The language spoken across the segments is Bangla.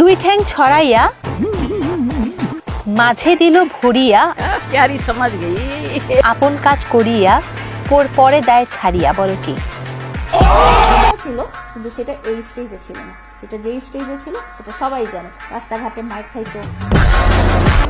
দুই ঠ্যাং ছড়াইয়া মাঝে দিল ভরিয়া प्यारी समझ गई। আপন কাজ করিয়া পরে দেয় ছাড়িয়া। বলো কি? ছিল কিন্তু সেটা এই স্টেজে ছিল না, সেটা যেই স্টেজে ছিল সেটা সবাই জানে। রাস্তাঘাটে মাইক খাইতো।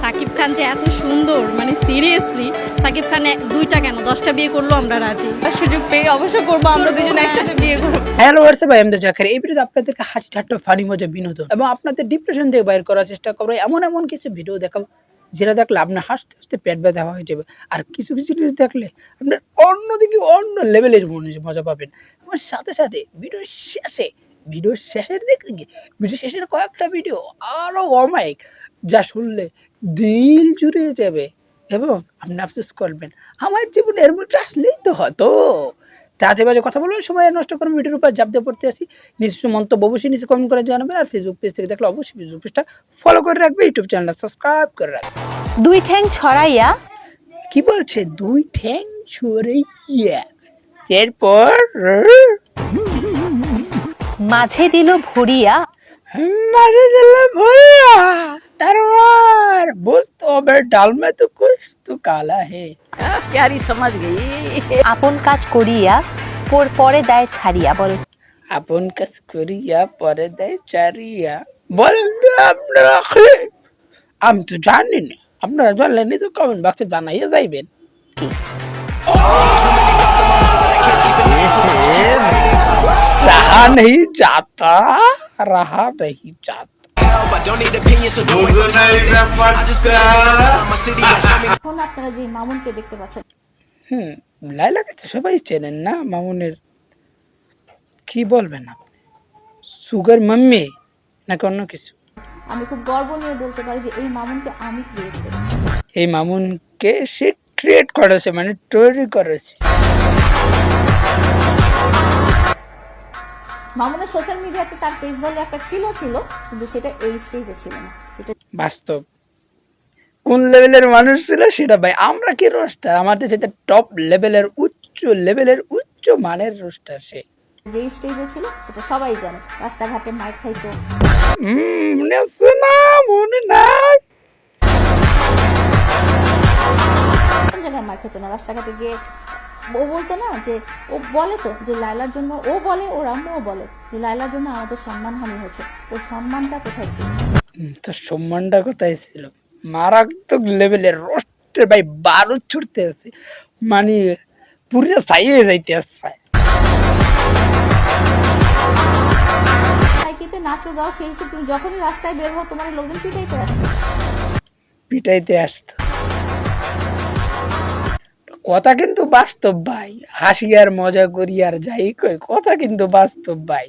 সাকিব খান যে এত সুন্দর, মানে সিরিয়াসলি সাকিব খান দুইটা কেন 10টা বিয়ে করলো আমরা রাজি। আর সুযোগ পেয়ে অবশ্য করবো, আমরা দুজন একসাথে বিয়ে করবো। Hello WhatsApp, I am the Zakir. এই ভিডিওতে আপনাদেরকে হাসি ঠাট্টা, ফানি, মজা, বিনোদন এবং আপনাদের ডিপ্রেশন থেকে বাইর করার চেষ্টা করবো। এমন কিছু ভিডিও দেখাবো যেটা দেখলে আপনার হাসতে হাসতে পেট ব্যথা হয়ে যাবে, আর কিছু জিনিস দেখলে আপনার অন্যদিকে অন্য লেভেলের মজা পাবেন। এবং সাথে সাথে ভিডিও শেষের দিকে ভিডিও শেষের কয়েকটা ভিডিও আরও অমায়িক, যা শুনলে দিল জুড়ে যাবে এবং আপনি আফসোস করবেন আমার জীবনে এর মধ্যে আসলেই তো হতো। আজে বাজে কথা বলবেন, সময় নষ্ট করবেন, ভিডিওর উপর জাপ দিয়ে পড়তে আসি। নিজস্ব মন্তব্য অবশ্যই নিচে কমেন্ট করে জানাবেন। আর ফেসবুক পেজ থেকে দেখলে অবশ্যই ফেসবুক পেজটা ফলো করে রাখবে, ইউটিউব চ্যানেলটা সাবস্ক্রাইব করে রাখবে। দুই ঠ্যাং ছড়াইয়া কি বলছে? দুই ঠ্যাং ছড়াইয়া এরপর মাঝে দিল ভরিয়া মাঝে দিল ভরিয়া, তারপর বুঝতে হবে ডাল মে তো কুছ তো কালা হে। प्यारी समझ गई। আপন কাজ করিয়া পরে দেয় ছাড়িয়া। বলো আপন কাজ করিয়া পরে দেয় চারিয়া। বলতে আপনারা আমি তো জানি না, আপনারা জানলেন তো কমেন্ট বক্সে জানাইয়া যাইবেন। কি? रहा नहीं जाता, रहा नहीं जाता। এখন আপনারা যে মামুনকে দেখতে পাচ্ছেন, লাইলাকে তো সবাই চেনেন না, মামুনের কি বলবেন আপনি? সুগার মাম্মি নাকি অন্য কিছু? আমি খুব গর্ব নিয়ে বলতে পারি যে এই মামুনকে আমি ক্রিয়েট করেছি। এই মামুনকে সে ক্রিয়েট করেছে, মানে তৈরি করেছে। মামুনের সোশ্যাল মিডিয়াতে তার পেজ ভ্যালু একটা ছিল কিন্তু সেটা এই স্টেজে ছিল না, সেটা বাস্তব কোন লেভেলের মানুষ ছিল সেটা ভাই আমরা কি রোস্টার, আমাদের সেটা টপ লেভেলের উচ্চ মানের রোস্টার। সে যেই স্টেজে ছিল সেটা সবাই জানে। রাস্তাঘাটে মাইক খাইতো। মনে আছে না? মনে নাই? কোন জায়গায় মাইক খাইতো না? রাস্তাঘাটে গিয়ে ও বলতো না যে, ও বলে তো যে লায়লার জন্য, ও বলে ওর আম্মুও বলে যে লায়লার জন্য আমাদের সম্মানহানি হয়েছে। ওর সম্মানটা কোথায় ছিল? তো সম্মানটা কোথায় ছিল? মারাত্মক লেভেলের রোস্টের ভাই, বারুদ ছুটতে আছে, মানে পুরো ছাই হয়ে যাইতে আসছে। সাইকেতে নাচো গাও, সেই হিসেবে তুমি যখনই রাস্তায় বের হও তোমার লোকজন পিটাইতে আসতো। কথা কিন্তু বাস্তব ভাই, হাসি আর মজা করি আর যাই কই, কথা কিন্তু বাস্তব ভাই।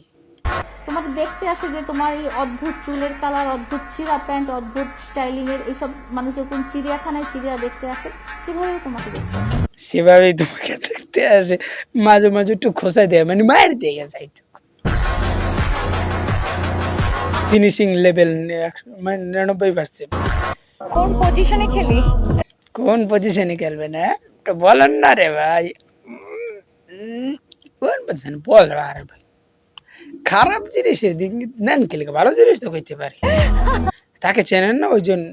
তোমাকে দেখতে আসে যে তোমার এই অদ্ভুত চুলের কালার, অদ্ভুত ছিঁড়া প্যান্ট, অদ্ভুত স্টাইলিং এর এইসব মানুষের কোন চিড়িয়াখানায় চিড়িয়া দেখতে আসে, সেভাবেই তোমাকে দেখতে আসে। সেভাবেই তোমাকে দেখতে আসে, মাঝে মাঝে একটু খোঁচাই দেয়, মানে মায়ের দিয়ে যাইতো। Finishing level 99%। কোন পজিশনে খেলি? কোন পজিশনে খেলবে না তো বলেন না রে ভাই। কোন পজিশনে বল আর ভাই, খারাপ জিনিসের দিক নেন খেলে ভালো জিনিস তো করতে পারে। তাকে চেনেন না? ওই জন্য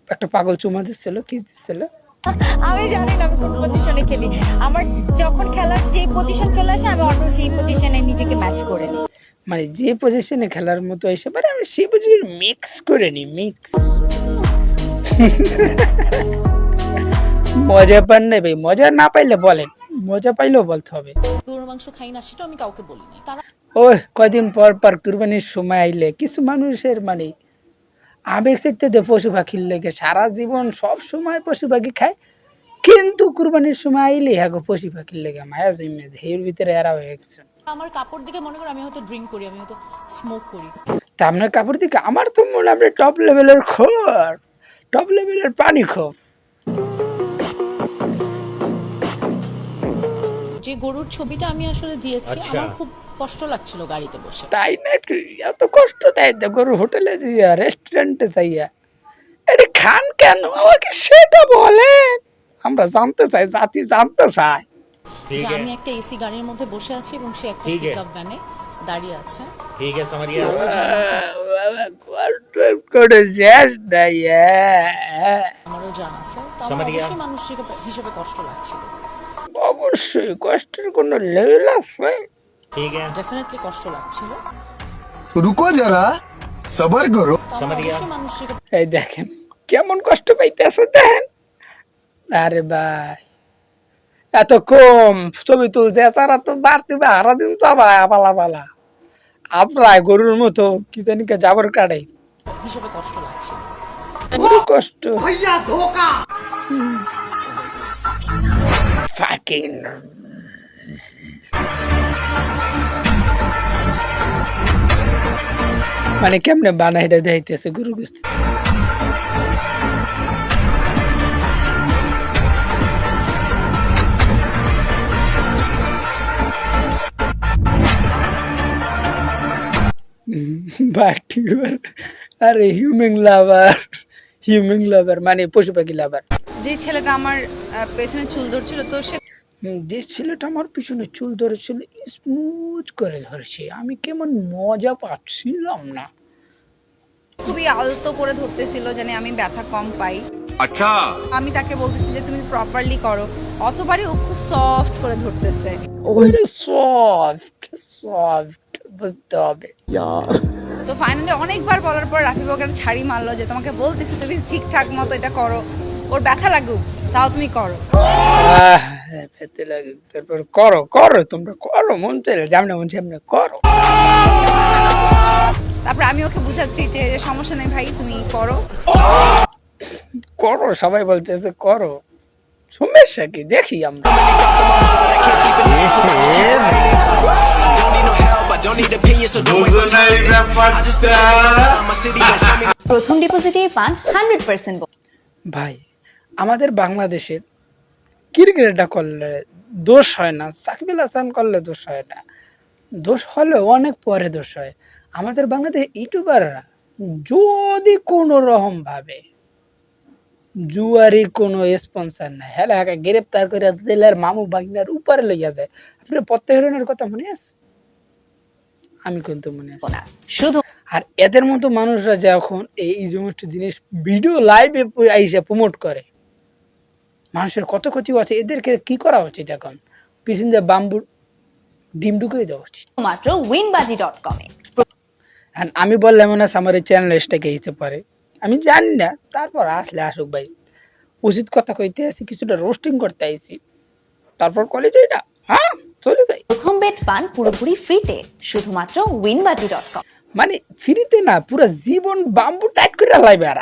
একটা পাগল চুমা দিচ্ছিল, কিস দিচ্ছিল। আমি জানি না আমি কোন পজিশনে খেলি। আমার যখন খেলার যে পজিশন চলে আসে আমি অটো সেই পজিশনে নিজেকে ম্যাচ করে নিই। মানে যে পজিশনে খেলার মতো এসে পারে আমি সেই পজিশনে মিক্স করে নিই, মিক্স। মজা পান না ভাই, মজা না পাইলে বলেন, মজা পাইলেও বলতে হবে। গরুর মাংস খাই না সেটা আমি কাউকে বলি না। তারা ওই কয়দিন পর কুরবানির সময় আইলে কিছু মানুষের মানে আবেগ শিখতে পশু পাখির লেগে সারা জীবন সব সময় পশু পাখি খায়, কিন্তু কুরবানির সময় আইলে হ্যাঁ পশু পাখির লেগে মায়া জমে এর ভিতরে এরা হয়ে গেছে। আমার কাপড় দিকে মনে করে আমি হয়তো ড্রিঙ্ক করি, আমি হয়তো স্মোক করি। তা আপনার কাপড় দিকে আমার তো মনে হয় আপনি টপ লেভেলের খোর, টপ লেভেলের পানি খোর। যে গরুর ছবিটা আমি আসলে দিয়েছি, আমার খুব কষ্ট লাগছিল গাড়িতে বসে। তাই না? এত কষ্ট দেয় তো গরু হোটেলে যাইয়া, রেস্টুরেন্টে যাইয়া, এটা খান কেন আমাকে সেটা বলেন, আমরা জানতে চাই, জাতি জানতে চাই। যে আমি একটা এসি গাড়ির মধ্যে বসে আছি এবং সে একটা পিকআপ ভ্যানে দাঁড়িয়ে আছে। ठीक है समझ गया। কোনো শেষ নাই। আমারও জানা স্যার, তো আমার অবশ্যই মানুষ হিসেবে কষ্ট লাগছিল, অবশ্যই কষ্টের কোনো লেভেল আছে? ডেফিনেটলি কষ্ট লাগছিল, रुको जरा सबर करो। তো আমার অবশ্যই মানুষ হিসেবে এই দেখেন কেমন কষ্ট পাইতেছে, দেখেন। আরে ভাই এত কম ছবি তুলছে, তারা তো বাড়তি হারা দিন তো আবার পালা পালা আপনার গরুর মতো কি জানি যাবার কাটে কষ্ট লাগছিল। পুরো কষ্ট Fucking মানে কেমনে বানাই এটা দেখাইতেছে গরু গোস্ত। বাটিবার আরে হিউম্যান লাভার মানে পশু পাখি লাভার। যে ছেলেটা আমার পেছনে চুল ধরছিল তো সে যে ছেলেটা আমার পিছনে চুল ধরেছিল স্মুথ করে ধরেছে, আমি কেমন মজা পাচ্ছিলাম না। খুবই আলতো করে ধরতেছিল যেন আমি ব্যথা কম পাই। अच्छा আমি তাকে বলতেছি যে তুমি প্রপারলি করো, অতবারই ও খুব সফট করে ধরতেছে। ওরে সফট বুঝতে হবে। তো ফাইনালি অনেকবার বলার পর রাফি ওখানে ছাড়ি মারলো যে তোমাকে বলতেছি তুমি ঠিকঠাক মতো এটা করো, ওর ব্যথা লাগুক তাও তুমি করো। পেতে লাগে, তারপর করো করো তোমরা করো, মন চাইলে যেমন মন সামনে করো। তারপর আমি ওকে বুঝাচ্ছি যে সমস্যা নেই ভাই তুমি করো করো, সবাই বলছে যে করো, সমস্যা কি দেখি আমরা। প্রথম ডিপোজিটেই পান 100% ভাই আমাদের বাংলাদেশের ক্রিকেটটা করলে দোষ হয় না, সাকিব আল হাসান করলে দোষ হয় না, দোষ হলে অনেক পরে দোষ হয়। আমাদের বাংলাদেশ ইউটিউবাররা যদি কোনো রকম ভাবে জুয়ারি কোনো স্পন্সার না হ্যাঁ গ্রেপ্তার করে দিলের মামু বাগনার উপরে লইয়া যায়, আপনার প্রত্যেকের কথা মনে আছে? আমি কিন্তু মনে আছে। শুধু আর এদের মতো মানুষরা যখন এই সমস্ত জিনিস ভিডিও লাইভে আইসা প্রমোট করে, মানুষের কত ক্ষতি আছে, এদেরকে কি করা উচিত? এখন পিছন দিয়ে বাম্বুর ডিম ঢুকিয়ে দেওয়া উচিত। মাত্র winbazi.com এ আর আমি বললাম মনে আছে আমার এই চ্যানেল এসটাকে হইতে পারে, আমি জানি না, তারপর আসলে আসুক ভাই, উচিত কথা কইতে আসি, কিছুটা রোস্টিং করতে আইছি, তারপর কলেজে না হ্যাঁ চলে যাই। প্রথম বেড পান পুরোপুরি ফ্রিতে শুধুমাত্র winbazi.com। মানে ফ্রিতে না, পুরো জীবন বাম্বু টাইট করে লাইবে। আর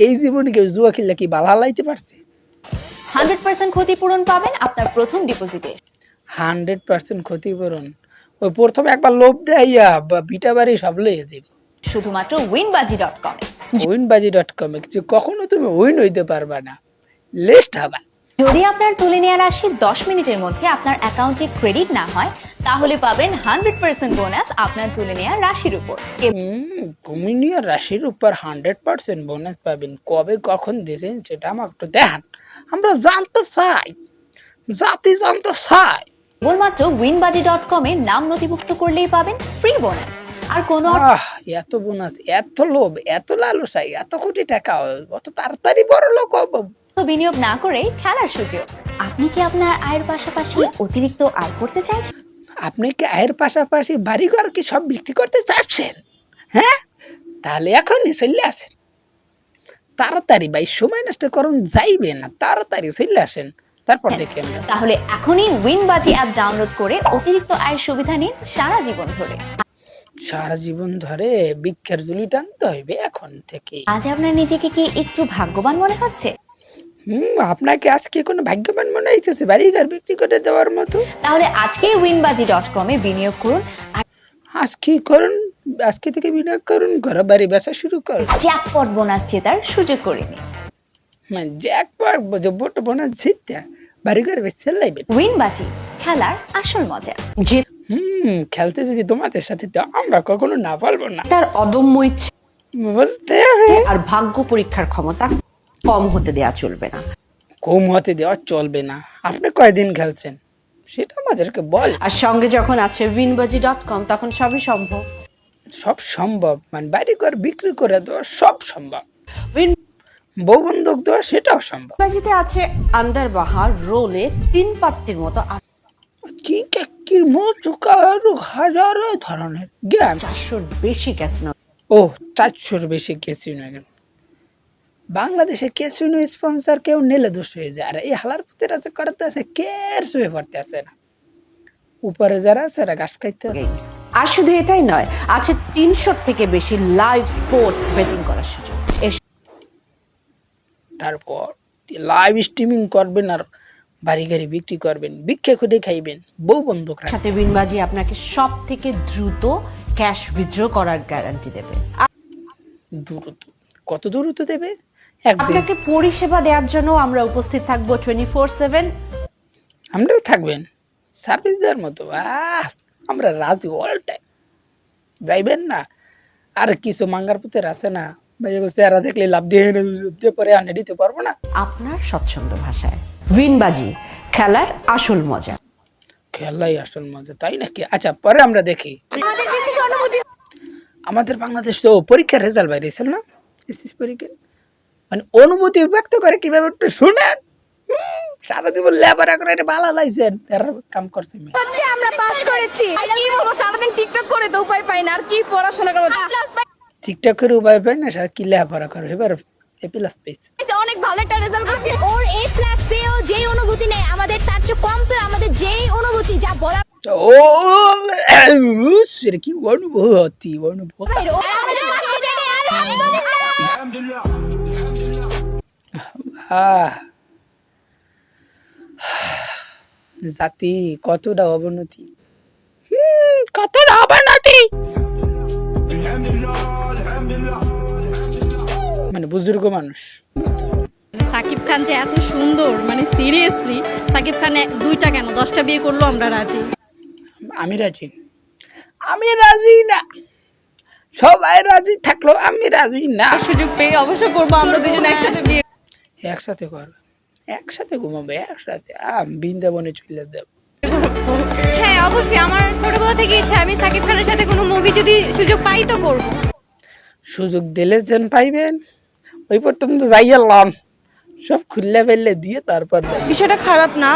এই জীবনে কেউ জুয়া খেললে কি বালা লাইতে পারছে? 100% ক্ষতিপূরণ পাবেন আপনার প্রথম ডিপোজিটে। 100% ক্ষতিপূরণ ওই প্রথমে একবার লোভ দেয়া বা বিটা বাড়ি সব লইয়ে যাবে শুধুমাত্র winbazi.com এ। winbazi.com এ কিছু কখনো তুমি উইন হইতে পারবা না, লিস্ট হবা। যদি আপনার তুলে নেওয়া রাশি 10 মিনিটের মধ্যে আপনার অ্যাকাউন্টে ক্রেডিট না হয় তাহলে পাবেন 100% বোনাস আপনার তুলে নেওয়া রাশির উপর। তুমি নিয়ে রাশির উপর 100% বোনাস পাবেন। কবে কখন দিয়েছেন সেটা আমাকে একটু দেখান, আমরা জানতে চাই, জাতি জানতে চাই। কেবলমাত্র winbazi.com এ নাম নথিভুক্ত করলেই পাবেন ফ্রি বোনাস। আর কোনো এত বোনাস, এত লোভ, এত লালসাই, এত কোটি টাকা, অত তাড়াতাড়ি বড় লোক হবো। বিনিয়োগ না করে খেলার সুযোগ। আপনি কি আপনার আয়ের পাশাপাশি অতিরিক্ত আয় করতে চাইছেন? আপনি কি আয়ের পাশাপাশি বাড়িঘর কি সব বিক্রি করতে চাচ্ছেন? হ্যাঁ, তাহলে এখনই চলে আসেন তাড়াতাড়ি, ভাই সময় নষ্ট করুন যাইবে না, তাড়াতাড়ি চলে আসেন, তারপর দেখি আমরা। তাহলে এখনই winbazi অ্যাপ ডাউনলোড করে অতিরিক্ত আয়ের সুবিধা নিন সারা জীবন ধরে। সারা জীবন ধরে বিক্ষের জুলি টানতে হইবে এখন থেকে। আজ আপনার নিজেকে কি একটু ভাগ্যবান মনে হচ্ছে? আপনাকে আজকে কোনো ভাগ্যবান মনে হইতেছে বাড়িঘর বিক্রি করে দেওয়ার মতো? তাহলে আজকেই winbazi.com এ বিনিয়োগ করুন আর আজকে করুন, আজকে থেকে বিনিয়োগ করুন, ঘর বাড়ি বেচা শুরু করুন, জ্যাকপট বোনাস জেতার সুযোগ করে নিন। মানে জ্যাকপট বট বোনাস জিততে বাড়িঘর বেচে লাইবেন। winbazi, খেলার আসল মজা। খেলতে যদি তোমাদের সাথে, তো আমরা কখনো না পারবো না। তার অদম্য ইচ্ছে বুঝতে হবে। আর ভাগ্য পরীক্ষার ক্ষমতা কম হতে দেয়া চলবে না। কম হতে দেওয়া চলবে না। আপনি কয়দিন খেলছেন সেটা আমাদেরকে বল। আর সঙ্গে যখন আছে winbazi.com তখন সবই সম্ভব। সব সম্ভব, মানে বাড়ি ঘর বিক্রি করে দেওয়া সব সম্ভব, বউ বন্ধক দেওয়া সেটাও সম্ভব। বাজিতে আছে আন্ডার বাহার রোলে 3 পাত্তির মতো কি কাকির মতো আরো হাজারো ধরনের জ্ঞান। 400-র বেশি ক্যাসিনো। ও 400-র বেশি ক্যাসিনো। বাংলাদেশে ক্যাসিনো স্পন্সর কেউ নিলে দোষ হয়ে যায়, আর এই হালার পুতের আছে করতে আছে কের শুয়ে পড়তে আছে না, উপরে যারা আছে এরা ঘাস খাইতে আছে। আর শুধু এটাই নয়, আছে 300-র থেকে বেশি লাইভ স্পোর্টস বেটিং করার সুযোগ। তারপর লাইভ স্ট্রিমিং করবেন আর বাড়ি গাড়ি বিক্রি করবেন, ভিক্ষা খুঁজে খাইবেন, বউ বন্ধক রাখবেন। সাথে বিনবাজি আপনাকে সব থেকে দ্রুত ক্যাশ উইথড্র করার গ্যারান্টি দেবে। দ্রুত, কত দ্রুত দেবে? একদিন। আপনাকে পরিষেবা দেওয়ার জন্য আমরা উপস্থিত থাকবো 24/7। আমরাও থাকবেন সার্ভিস দেওয়ার মতো। আমরা রাজি অল টাইম। যাইবেন না? আর কিছু মাঙ্গার পুতের আছে না, চেহারা দেখলে লাভ দিয়ে পরে আনে দিতে পারবো না। আপনার স্বচ্ছন্দ ভাষায় বিনবাজি, খেলার আসল মজা। খেলাই আসল মজা, তাই নাকি? আচ্ছা, পরে আমরা দেখি। আমাদের বাংলাদেশ তো পরীক্ষার রেজাল্ট বাইরেছিল না, এসএসসি পরীক্ষা, মানে অনুভূতি ব্যক্ত করে কিভাবে একটু শুনেন। সারা জীবন লেবার করে এটা ভালো লাইছেন, এর কাম করছে। আমরা পাস করেছি, কি বলবো, সারাদিন টিকটক করে তো উপায় পাই না, আর কি পড়াশোনা করবো। ঠিকঠাক করে উপায় পাই না, সারা কি লেখাপড়া করে, এবার এ প্লাস পেয়েছে। অনেক ভালো একটা রেজাল্ট করছি। ওর এ প্লাস পেয়েও যেই অনুভূতি নেই আমাদের, তার চেয়ে কম পেয়ে আমাদের যেই অনুভূতি, যা বলা ও সেটা কি অনুভূতি, অনুভূতি। জাতি কতটা অবনতি, কতটা অবনতি, মানে বুজুর্গ মানুষ। সাকিব খান যে এত সুন্দর, মানে সিরিয়াসলি সাকিব খান 2টা কেন 10টা বিয়ে করলো আমরা রাজি। আমি রাজি, আমি রাজি না, সবাই রাজি থাকলো আমি রাজি না। সুযোগ পেয়ে অবশ্য করবো আমরা দুজন একসাথে বিয়ে। একসাথে করবে, একসাথে ঘুমাবে, একসাথে বৃন্দাবনে চলে দেব। হ্যাঁ অবশ্যই, আমার ছোটবেলা থেকে ইচ্ছা আমি সাকিব খানের সাথে কোনো মুভি যদি সুযোগ পাই তো করব। সুযোগ দিলে যেন পাইবেন, ওই পর্যন্ত যাই এলাম, সব খুললে ফেললে দিয়ে তারপর বিষয়টা খারাপ না,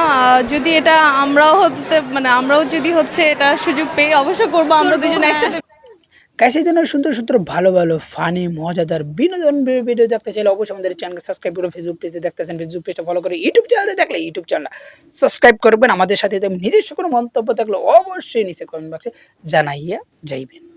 যদি এটা আমরাও হতে, মানে আমরাও যদি হচ্ছে এটা সুযোগ পেয়ে অবশ্য করবো আমরা দুজন একসাথে। কাছে জন্য সুন্দর সুন্দর ভালো ভালো ফানি মজাদার বিনোদন ভিডিও দেখতে চাইলে অবশ্যই আমাদের চ্যানেলকে সাবস্ক্রাইব করে, ফেসবুক পেজে দেখতেছেন ফেসবুক পেজটা ফলো করে, ইউটিউব চ্যানেলে দেখলে ইউটিউব চ্যানেল সাবস্ক্রাইব করবেন। আমাদের সাথে নিজস্ব কোনো মন্তব্য থাকলে অবশ্যই নিচে কমেন্ট বক্সে জানাইয়া যাইবেন।